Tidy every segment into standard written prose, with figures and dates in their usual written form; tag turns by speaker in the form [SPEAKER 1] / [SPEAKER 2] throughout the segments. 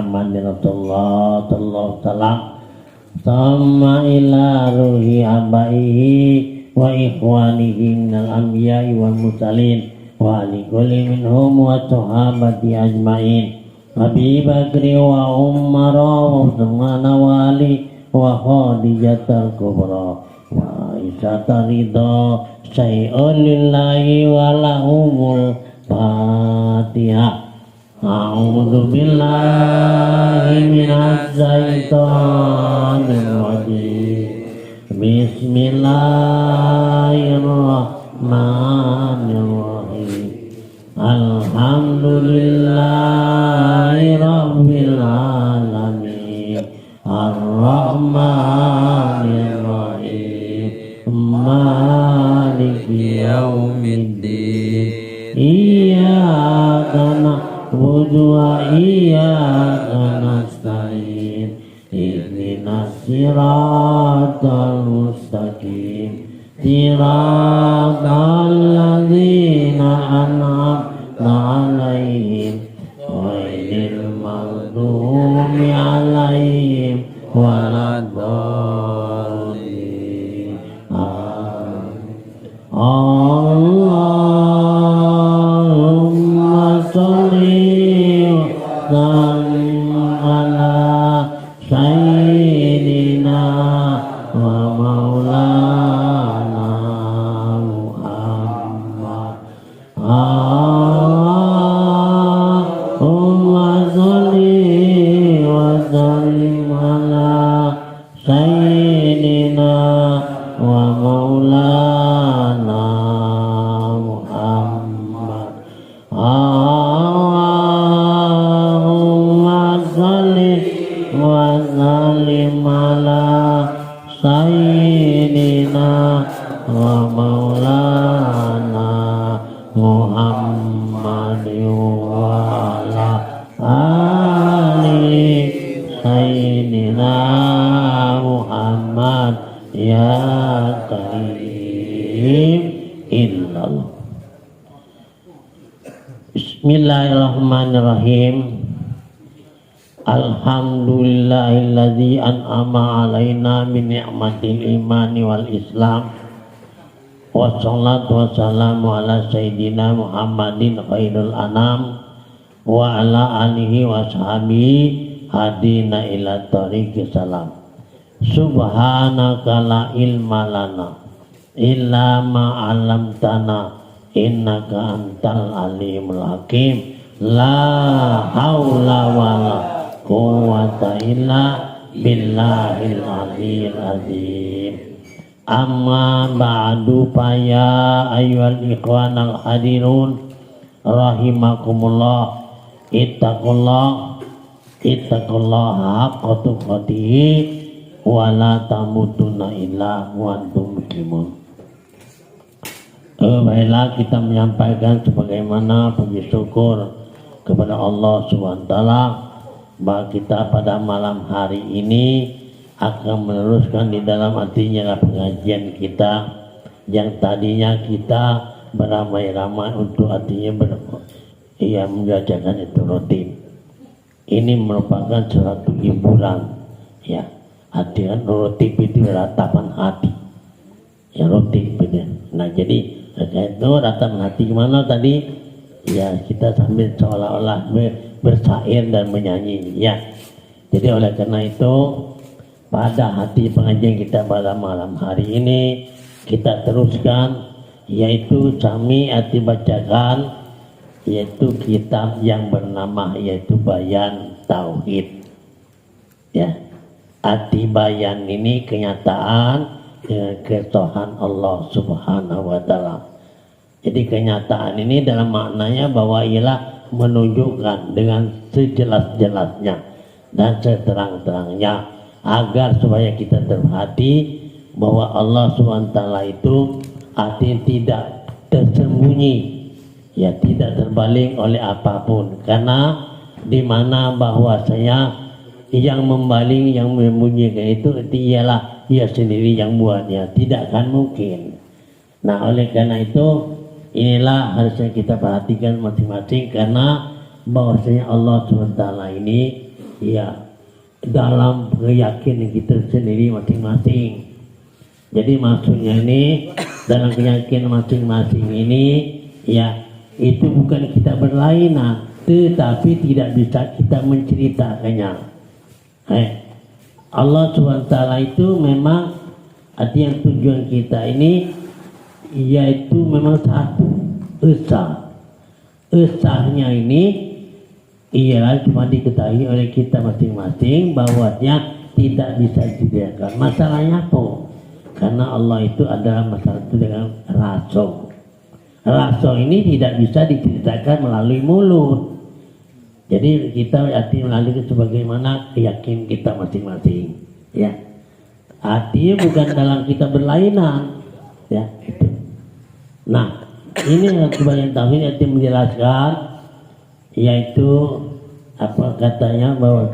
[SPEAKER 1] Muhammadin Rasulullah sallallahu alaihi wasallam sama ila ruhi abaihi wa ikhwanihi minal anbiya'i wal mursalin wa li kulli minhum wa sahabati ajmain Abi Bakri wa Umar wa Utsman wa Ali wa Khadijatul Kubra wa Aisyah ridha syai'un lillahi wa lahumul Fatihah. A'udzu billahi minasy syaithanir rajim. Bismillahirrahmanirrahim. Alhamdulillahi rabbil alamin. Ar-Rahmanir Rahim. Maliki yaumiddin. Iyyaka na'budu wa iyyaka nasta'in. Ihdinas siratal mustaqim. Siratal ladzina an'amta 'alaihim ghairil maghdubi 'alaihim waladdallin. Allahumma sholli wa sallim ala sayyidina wa maulana Muhammad. Allahumma sholli wa sallim ala sayyidina wa maulana Muhammad. Allahumma sholli wa sallim ala sayyidina wa maulana Muhammad wa ala ali sayyidina Muhammad ya karim illallah. Bismillahirrahmanirrahim. Alhamdulillahilladzi an'ama alaina min ni'matil imani wal islam. Wassalatu wassalamu ala sayyidina Muhammadin khairul anam wa ala alihi wa sahbihi hadina ila tariqis salam. Subhanaka la ilma lana illa ma 'allamtana innaka antal alimul hakim. La haula wala quwwata illa billahil aliyyil azim. Amma ba'du fa ya ayyuhal ikhwanal hadirun rahimakumullah. Ittaqullah haqqa tuqatih wa la tamutunna illa wa antum muslimun. Baiklah, kita menyampaikan sebagaimana puji syukur kepada Allah SWT bahwa kita pada malam hari ini akan meneruskan di dalam artinya pengajian kita yang tadinya kita beramai-ramai untuk artinya mengerjakan itu rutin. Ini merupakan suatu hiburan, ya. Artinya rutin itu ratapan hati, ya rutin benar. Nah jadi itu ratapan hati gimana tadi? Ya kita sambil seolah-olah bersair dan menyanyi, ya. Jadi oleh karena itu pada hati pengajian kita pada malam hari ini kita teruskan, yaitu kami arti bacakan, yaitu kitab yang bernama yaitu Bayan Tauhid, ya. Arti bayan ini kenyataan ketuhanan Allah Subhanahu wa Ta'ala. Jadi kenyataan ini dalam maknanya bahwa ialah menunjukkan dengan sejelas-jelasnya dan seterang-terangnya agar supaya kita terhati bahwa Allah SWT itu artinya tidak tersembunyi, ya tidak terbaling oleh apapun, karena di mana bahwasanya yang membaling, yang menyembunyikan itu ialah dia sendiri yang buatnya, tidak akan mungkin. Nah oleh karena itu inilah harusnya kita perhatikan masing-masing, karena bahwasanya Allah SWT ini ya dalam keyakinan kita sendiri masing-masing. Jadi maksudnya ini dalam keyakinan masing-masing ini ya itu bukan kita berlainan, tetapi tidak bisa kita menceritakannya. Allah SWT itu memang artinya tujuan kita ini yaitu memang satu, esahnya ini ialah cuma diketahui oleh kita masing-masing bahwasanya tidak bisa dibedakan. Masalahnya apa? Karena Allah itu adalah masalah itu dengan rasul. Rasul ini tidak bisa diceritakan melalui mulut. Jadi kita arti melalui sebagaimana keyakinan kita masing-masing. Ya, artinya bukan dalam kita berlainan. Ya, itu. Nah, ini yang sebagian tauhid arti menjelaskan, yaitu apa katanya bahwa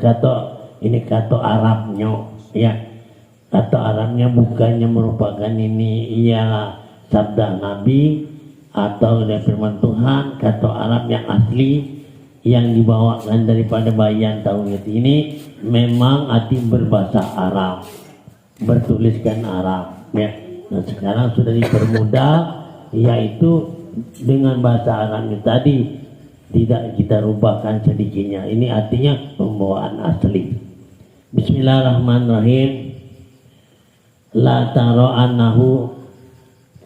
[SPEAKER 1] ini kata Arabnya, ya. Kata Arabnya bukannya merupakan ini ialah sabda Nabi atau dari firman Tuhan, kata Arab yang asli yang dibawakan daripada bayan tauhid ini memang arti berbahasa Arab, bertuliskan Arab, ya. Nah, sekarang sudah dipermudah, yaitu dengan bahasa Arabnya tadi tidak kita rubahkan sedikitnya. Ini artinya pembawaan asli. Bismillahirrahmanirrahim. La taro annahu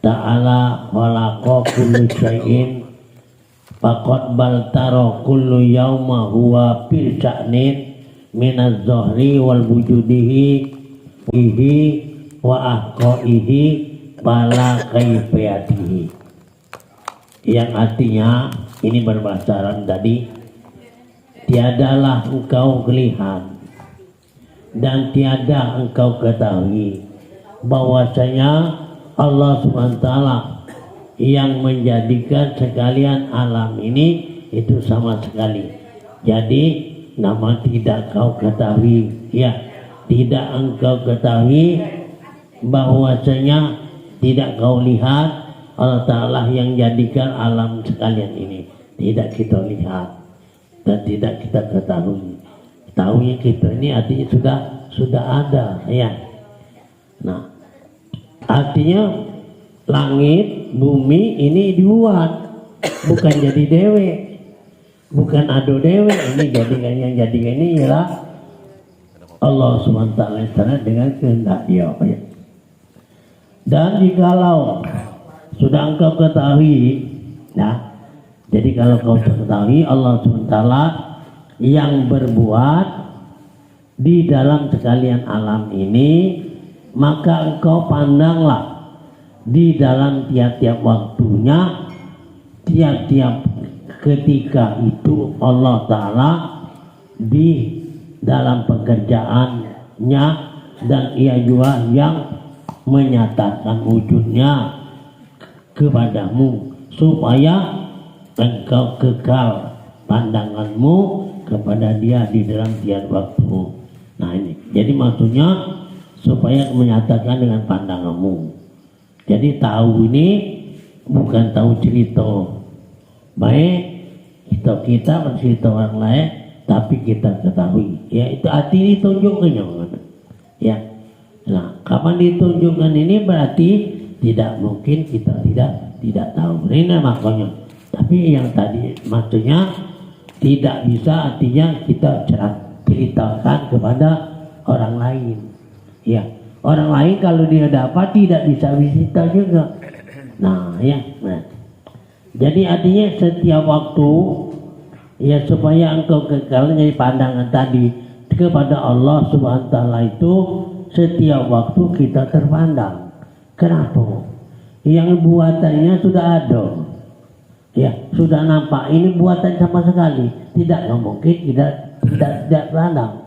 [SPEAKER 1] ta'ala khalaqa kullu syai'in faqad bal taro kullu yawma huwa fil sya'nin minaz zahri wal wujudihi fihi wa ahqaihi bala kaifiyatihi. Yang artinya ini berbahasa Arab tadi, tiadalah engkau lihat dan tiada engkau ketahui bahwasanya Allah SWT yang menjadikan sekalian alam ini itu sama sekali. Jadi nama tidak kau ketahui, ya, tidak engkau ketahui bahwasanya tidak kau lihat Allah Ta'ala yang jadikan alam sekalian ini. Tidak kita lihat dan tidak kita ketahui. Tahunya kita ini artinya sudah ada, ya. Nah, artinya langit, bumi ini dibuat, bukan jadi dewe, bukan ado dewe. Ini jadikan yang jadikan ini ialah Allah SWT dengan kehendak Dia. Dan jikalau sudah engkau ketahui, nah, jadi kalau kau ketahui Allah SWT yang berbuat di dalam sekalian alam ini, maka engkau pandanglah di dalam tiap-tiap waktunya, tiap-tiap ketika itu Allah Ta'ala di dalam pekerjaannya, dan Ia juga yang menyatakan wujudnya kepadamu supaya engkau kekal pandanganmu kepada Dia di dalam tiap waktu. Nah, ini jadi maksudnya supaya menyatakan dengan pandanganmu. Jadi tahu ini bukan tahu cerita baik kita bercerita orang lain, tapi kita ketahui, ya, itu arti ditunjukkannya, ya. Nah, kapan ditunjukkan ini berarti tidak mungkin kita tidak tahu. Ini makanya. Tapi yang tadi maksudnya tidak bisa artinya kita ceritakan kepada orang lain. Ya, orang lain kalau dia dapat tidak bisa visita juga. Nah, ya. Nah. Jadi artinya setiap waktu, ya, supaya engkau kekal dari pandangan tadi kepada Allah Subhanahu wa Ta'ala itu setiap waktu kita terpandang. Kenapa? Yang buatannya sudah ada. Ya, sudah nampak ini buatan sama sekali. Tidak mungkin tidak pandang.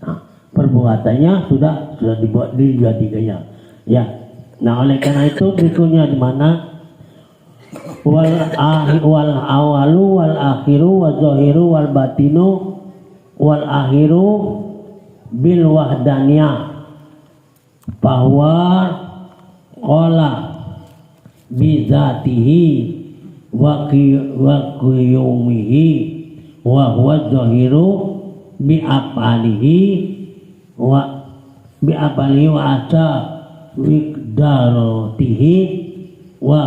[SPEAKER 1] Nah, perbuatannya sudah dibuat dijadikannya. Ya. Nah, oleh karena itu berikutnya di mana wal awalu wal akhiru wal zahiru wal batinu wal akhiru bil wahdaniyah, bahwa qala bizatihi wa qiyumihi wa huwa zahiru bi apalihi wa asa wiqdaratihi wa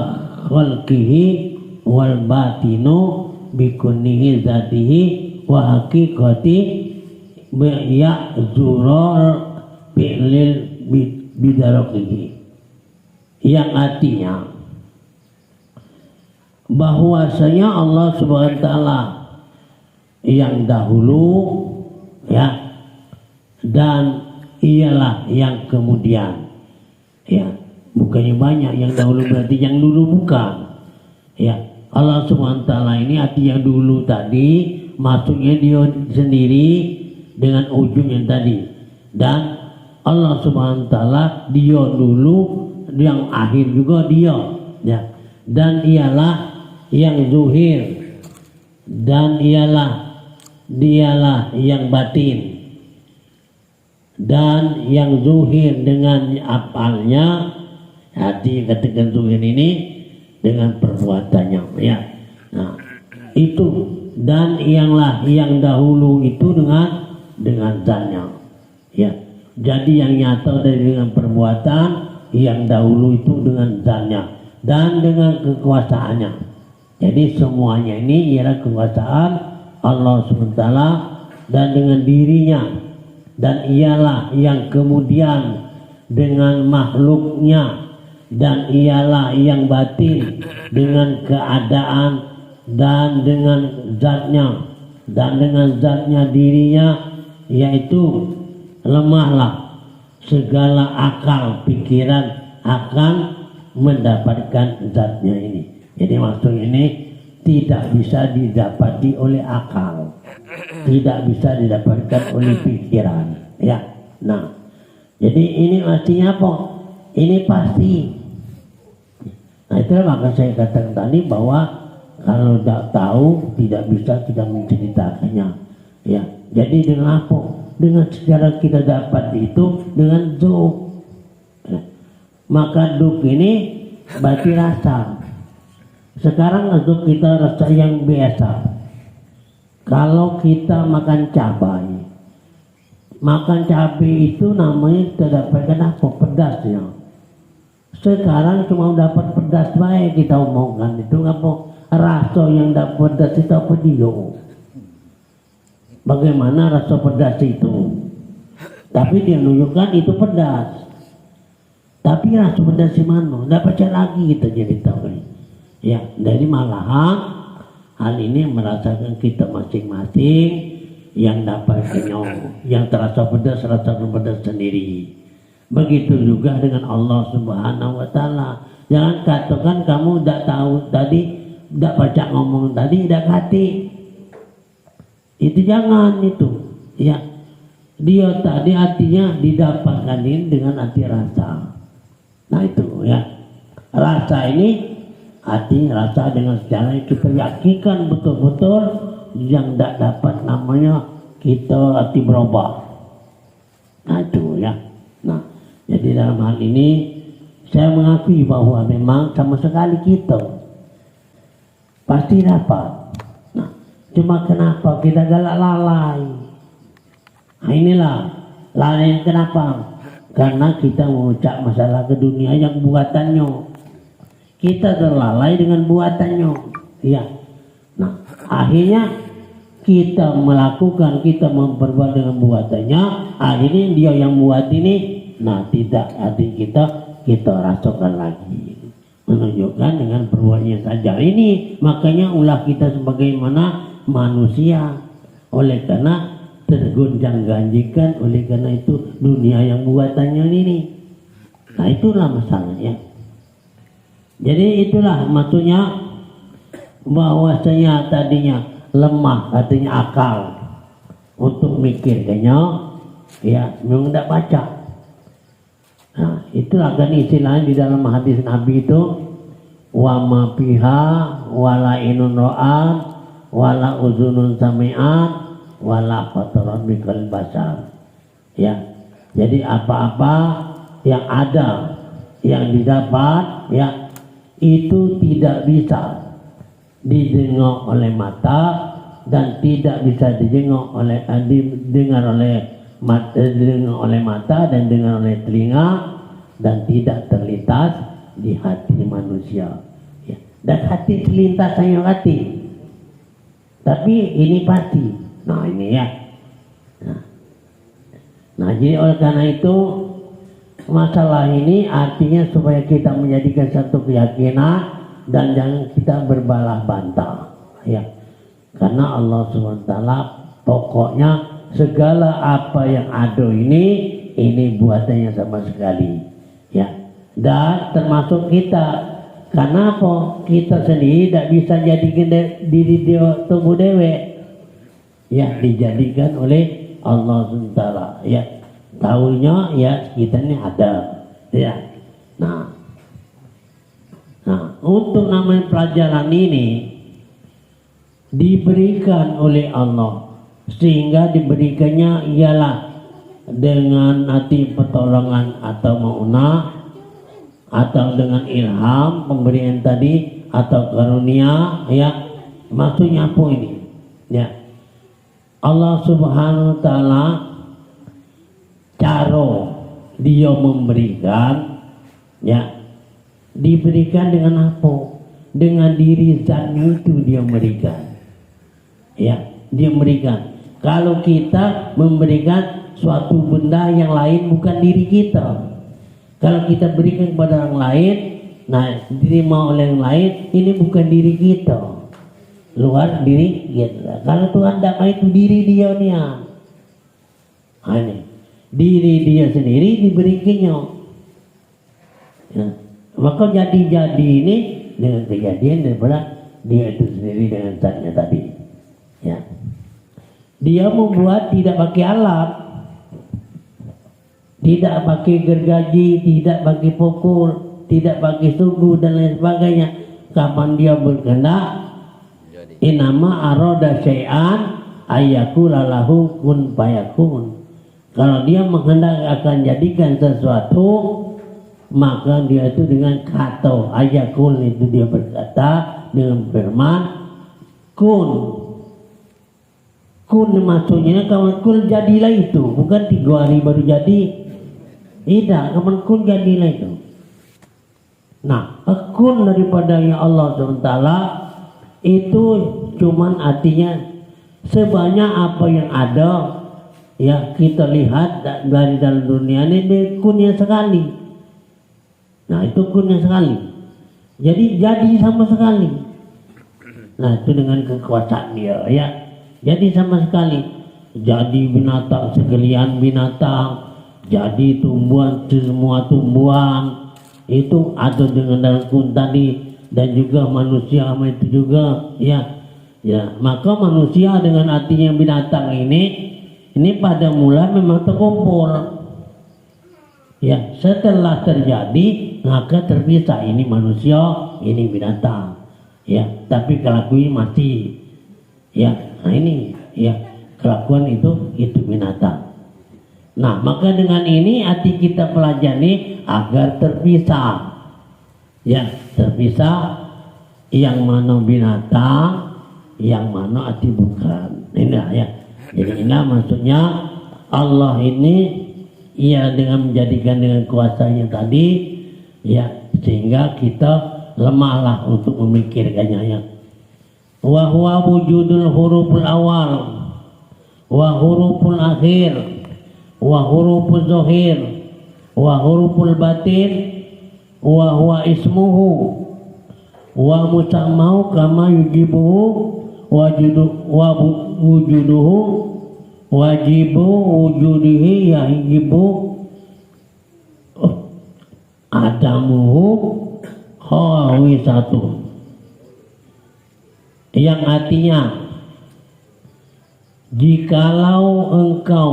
[SPEAKER 1] khalqihi wal batinu bi kunnihi zatihi wa haqiqati bi ya'zurur bi'lil bidarakihi, yang artinya bahwasanya Allah Subhanahu wa taala yang dahulu, ya, dan ialah yang kemudian, ya, bukannya banyak yang dahulu berarti yang dulu bukan, ya. Allah Subhanahu wa taala ini arti yang dulu tadi maksudnya dia sendiri dengan ujung yang tadi, dan Allah Subhanahu wa taala dia dulu, yang akhir juga dia, ya. Dan ialah yang zuhir, dan dialah yang batin, dan yang zuhir dengan apalnya, hati ketika zuhir ini dengan perbuatannya, ya. Nah, itu, dan yang dahulu itu dengan zatnya, ya. Jadi yang nyata dengan perbuatan, yang dahulu itu dengan zatnya dan dengan kekuasaannya. Jadi semuanya ini ialah kekuasaan Allah SWT dan dengan dirinya, dan ialah yang kemudian dengan makhluknya, dan ialah yang batin dengan keadaan dan dengan zatnya, dan dengan zatnya dirinya, yaitu lemahlah segala akal pikiran akan mendapatkan zatnya ini. Jadi maksud ini tidak bisa didapati oleh akal, tidak bisa didapatkan oleh pikiran, ya. Nah, jadi ini artinya apa? Ini pasti. Nah, itulah maka saya katakan tadi bahwa kalau tidak tahu tidak bisa kita menceritakannya, ya. Jadi dengan apa? Dengan secara kita dapat itu dengan dzuk. Ya. Maka dzuk ini berarti rasa. Sekarang dzuk kita rasa yang biasa. Kalau kita makan cabai itu namanya kita dapatkan apa? Pedasnya. Sekarang cuma dapat pedas baik kita omongkan itu apa? Rasa yang dapat pedas itu apa dia? Bagaimana rasa pedas itu? Tapi dia menunjukkan itu pedas. Tapi rasa pedas di mana? Tidak baca lagi kita jadi tahu. Ya, dari malahan hal ini merasakan kita masing-masing yang dapat kenyang, yang terasa pedas sendiri. Begitu juga dengan Allah Subhanahu wa taala. Jangan katakan kamu tidak tahu tadi, tidak baca ngomong tadi, tidak hati. Itu jangan itu, ya. Dia tadi artinya didapatkan ini dengan arti rasa. Nah itu, ya. Rasa ini arti rasa dengan secara kita yakinkan betul-betul yang tidak dapat namanya kita arti berubah. Nah itu, ya. Nah, jadi dalam hal ini saya mengakui bahwa memang sama sekali kita pasti dapat. Nah, cuma kenapa kita galak lalai? Nah, inilah lalai kenapa? Karena kita mengucap masalah ke dunia yang buatannya. Kita terlalai dengan buatannya, ya. Nah, akhirnya kita melakukan, kita memperbuat dengan buatannya. Akhirnya dia yang buat ini, nah tidak arti kita rasakan lagi, menunjukkan dengan perbuatannya saja. Ini makanya ulah kita sebagaimana manusia, oleh karena tergonjang-ganjikan oleh karena itu dunia yang buatannya ini. Nah itulah masalahnya. Jadi itulah maksudnya bahwasanya tadinya lemah artinya akal untuk mikir kayaknya, ya memang tidak baca. Nah itulah kan istilahnya di dalam hadis Nabi itu wa ma fiha wala inun ra'at wala uzunun sami'at wala khatarat bikal basar, ya. Jadi apa-apa yang ada, yang didapat, ya, itu tidak bisa didengar oleh mata, dan tidak bisa didengar oleh mata dan dengar oleh telinga dan tidak terlintas di hati manusia. Ya. Dan hati terlintas hanya hati. Tapi ini pasti. Nah ini ya. Nah jadi oleh karena itu masalah ini artinya supaya kita menjadikan satu keyakinan dan jangan kita berbalah bantah. Ya. Karena Allah SWT pokoknya segala apa yang ada ini buatannya sama sekali. Ya. Dan termasuk kita. Karena apa? Kita sendiri tidak bisa jadikan diri dia tubuh dewe. Ya, dijadikan oleh Allah SWT. Ya, tahunya ya kita ini ada. Ya. Nah, untuk namanya pelajaran ini diberikan oleh Allah, sehingga diberikannya ialah dengan hati pertolongan atau maunah, atau dengan ilham pemberian tadi, atau karunia. Ya, maksudnya apa ini? Ya, Allah Subhanahu wa Ta'ala cara dia memberikan, ya, diberikan dengan apa? Dengan diri zatnya itu dia memberikan. Ya, dia memberikan. Kalau kita memberikan suatu benda yang lain bukan diri kita. Kalau kita berikan kepada orang lain, nah diterima oleh yang lain, ini bukan diri kita. Luar diri kita. Kalau Tuhan tidak mau itu diri dia nih. Ini diri dia sendiri diberikannya. Ya. Maka jadi ini dengan kejadian daripada dia itu sendiri dengan zatnya tadi. Ya. Dia membuat tidak pakai alat, tidak pakai gergaji, tidak pakai pukul, tidak pakai sugu dan lain sebagainya. Kapan dia berkehendak, inama aroda syai'an ayyakula lahu kun fayakun. Kalau dia menghendak akan jadikan sesuatu, maka dia itu dengan kata ayakul itu dia berkata dengan firman kun. Kun maksudnya kawan kun jadilah itu, bukan 3 hari baru jadi. Tidak, kawan kun jadilah itu. Nah, kun daripada yang Allah SWT itu cuman artinya sebanyak apa yang ada, ya kita lihat dari dalam dunia ini kunnya sekali. Nah itu kunnya sekali. Jadi sama sekali. Nah itu dengan kekuasaan dia, ya. Jadi sama sekali. Jadi binatang sekalian binatang, jadi tumbuhan semua tumbuhan itu ada dengan dalam kun tadi. Dan juga manusia sama itu juga, ya. Maka manusia dengan artinya binatang ini pada mula memang terkumpul. Ya, setelah terjadi maka terpisah, ini manusia, ini binatang. Ya, tapi kelakuan masih. Ya, nah ini, ya kelakuan itu binatang. Nah, maka dengan ini hati kita pelajari agar terpisah. Ya, terpisah yang mana binatang, yang mana hati bukan. Ini ya. Jadi ini maksudnya Allah ini ia dengan menjadikan dengan kuasanya tadi, ya sehingga kita lemahlah untuk memikirkannya. Ya. Wa huwa wujudul huruful awal, wa huruful akhir, wa huruful zahir, wa huruful batin. Wa huwa ismuhu wa musammahu kama yujibuhu wujuduhu wajibu wujudihi yajibu adamuhu khawisatu, yang artinya jikalau engkau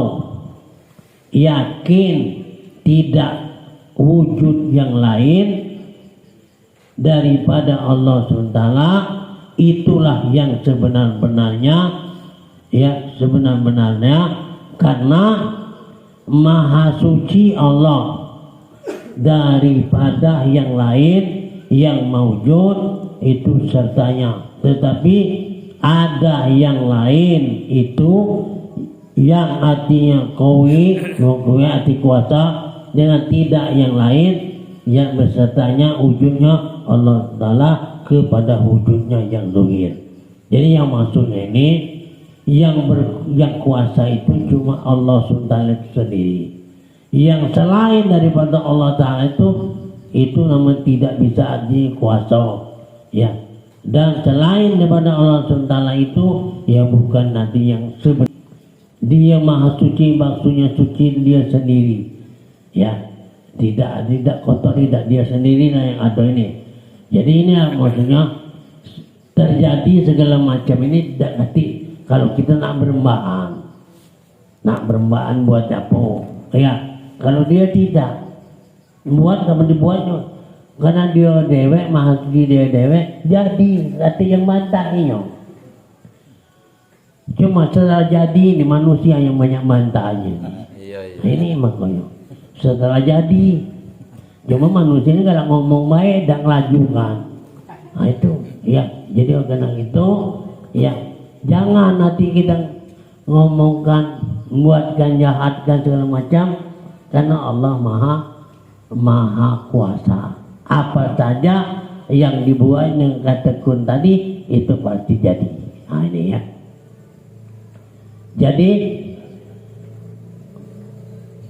[SPEAKER 1] yakin tidak wujud yang lain daripada Allah SWT, itulah yang sebenar-benarnya, ya sebenar-benarnya, karena maha suci Allah daripada yang lain yang maujud itu sertanya. Tetapi ada yang lain itu yang artinya kowe arti kuasa dengan tidak yang lain yang besertanya wujudnya Allah Ta'ala kepada wujudnya yang zuhir. Jadi yang maksudnya ini yang kuasa itu cuma Allah SWT sendiri. Yang selain daripada Allah Ta'ala itu namanya tidak bisa dikuasa, ya. Dan selain daripada Allah SWT itu ya bukan nanti yang sebenarnya. Dia maha suci, maksudnya suci dia sendiri, ya. Tidak kotor, tidak dia sendiri lah yang ada ini. Jadi ini maksudnya terjadi segala macam ini tidak ngerti. Kalau kita nak berembaan buat apa? Ya, kalau dia tidak buat, kamu dibuatnya karena dia dewek, maha suci dia dewek, jadi arti yang bantah ini. Cuma setelah jadi ini manusia yang banyak bantahnya. Iya. Ini makanya setelah jadi, cuma manusia ini kalau ngomong baik dan ngelajukan. Nah itu, ya. Jadi karena itu, ya jangan nanti kita ngomongkan, buatkan, jahatkan segala macam, karena Allah maha kuasa. Apa saja yang dibuat dengan kata kun tadi itu pasti jadi. Nah ini ya. Jadi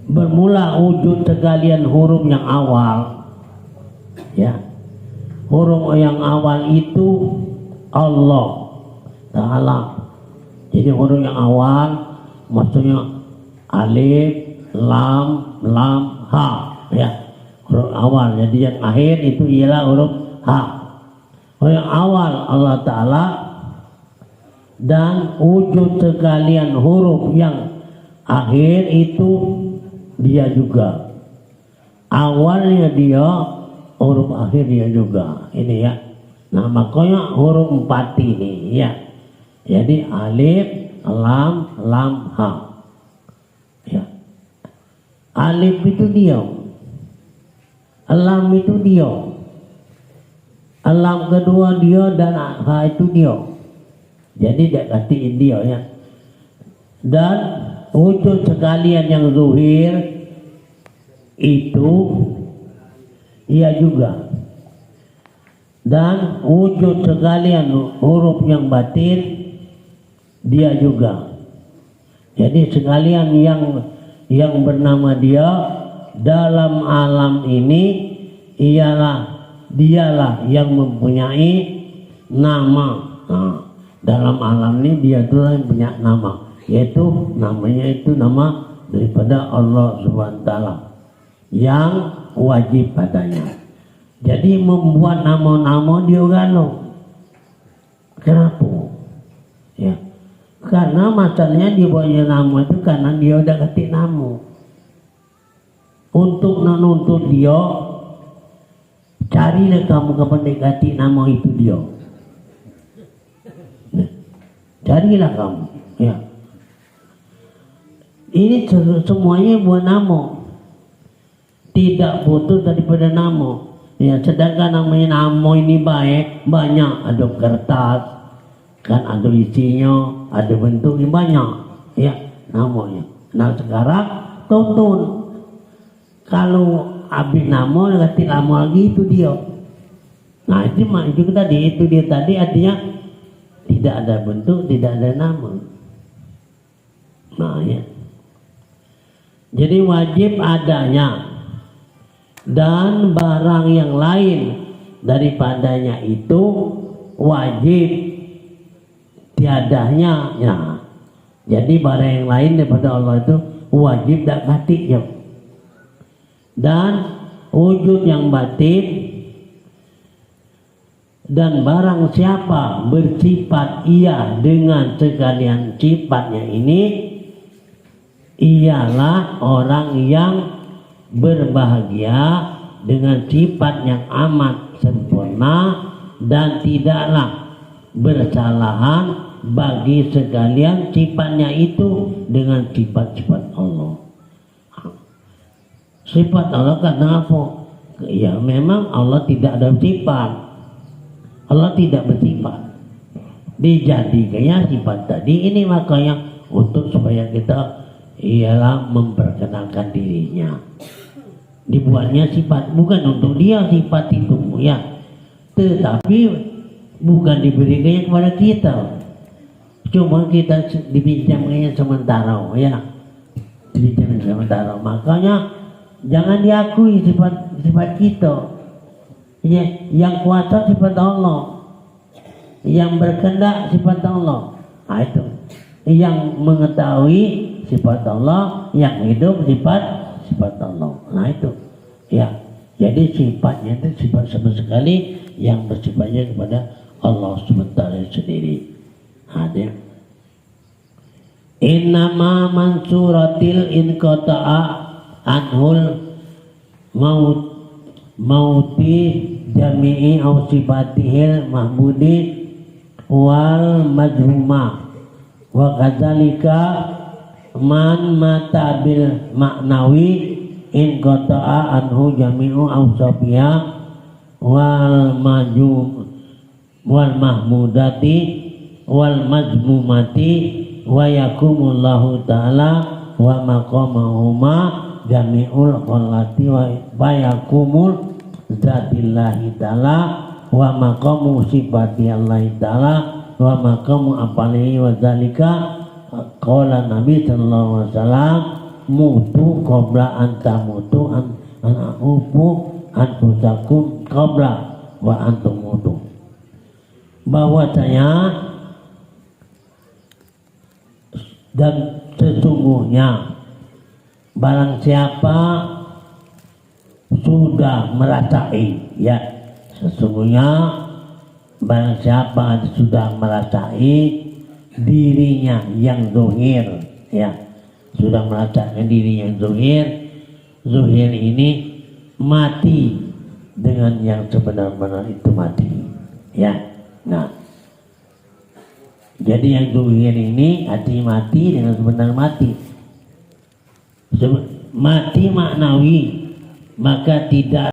[SPEAKER 1] bermula wujud sekalian huruf yang awal, ya. Huruf yang awal itu Allah Ta'ala. Jadi huruf yang awal maksudnya alif, lam, ha, ya. Huruf awal. Jadi yang akhir itu ialah huruf ha. Huruf yang awal Allah Ta'ala. Dan wujud sekalian huruf yang akhir itu dia juga. Awalnya dia, huruf akhir dia juga. Ini ya. Nah makanya huruf 4 ini ya. Jadi alif, lam, ha. Ya. Alif itu dia. Lam itu dia. Lam kedua dia dan ha itu dia. Jadi dia gantiin dia ya. Dan wujud sekalian yang zuhir itu ia juga. Dan wujud sekalian huruf yang batin dia juga. Jadi sekalian yang bernama dia dalam alam ini dialah yang mempunyai nama. Nah, dalam alam ini dia itulah yang punya nama, yaitu namanya itu nama daripada Allah SWT yang wajib padanya. Jadi membuat nama-nama dia galau. Kenapa? Ya, karena masalahnya dia buatnya nama itu karena dia udah ketik nama. Untuk menuntut dia, carilah kamu kapan dekati nama itu dia. Carilah kamu, ya. Ini semuanya buat nama, tidak putus daripada nama. Ya, sedangkan namanya nama ini baik, banyak, ada kertas, kan ada isinya, ada bentuknya banyak, ya namanya. Nah sekarang tonton, kalau habis nama, ganti nama lagi itu dia. Nah itu tadi artinya tidak ada bentuk, tidak ada nama. Nah ya. Jadi wajib adanya dan barang yang lain daripadanya itu wajib tiadanya. Ya. Jadi barang yang lain daripada Allah itu wajib tak batik ya. Dan wujud yang batin. Dan barang siapa bersifat ia dengan sekalian sifatnya ini, ialah orang yang berbahagia dengan sifat yang amat sempurna dan tidaklah bersalahan bagi sekalian sifatnya itu dengan sifat-sifat Allah. Sifat Allah karena apa? Ya memang Allah tidak ada sifat. Allah tidak bersifat. dijadikannya sifat tadi ini, makanya untuk supaya kita ialah memperkenalkan dirinya, dibuatnya sifat bukan untuk dia sifat itu ya, tetapi bukan diberikannya kepada kita, cuma kita dipinjamkannya sementara ya, dipinjamkan sementara. Makanya jangan diakui sifat kita ya, yang kuasa sifat Allah, yang berkehendak sifat Allah. Nah, itu yang mengetahui sifat Allah, yang hidup sifat Allah. Nah itu ya, jadi sifatnya itu sifat sama sekali yang bersifatnya kepada Allah sementara sendiri. Ada innama mansuratil inqata'a anhul mauti jami'i au sifatihil mahmudi wal majrumah wa kadzalika man mata bil maknawi in qata'a anhu jami'u awsafiya wal mahmudati wal majmumati wa yakumullahu ta'ala wa maqamahuma jami'ul kholati wa yakumul zatillahi ta'ala wa maqamu sifatillahi ta'ala wa maqamu apalihi wa zalika qala Nabi sallallahu alaihi wasallam mutu qabla anta mutu an upu anfusakum qabla wa antum mutu, bahwasanya dan sesungguhnya barang siapa sudah merasai ya, sesungguhnya barang siapa sudah merasai dirinya yang zuhir ya, sudah merasakan diri yang zuhir ini mati dengan yang sebenar-benar itu mati ya. Nah jadi yang zuhir ini artinya mati dengan sebenar mati maknawi, maka tidak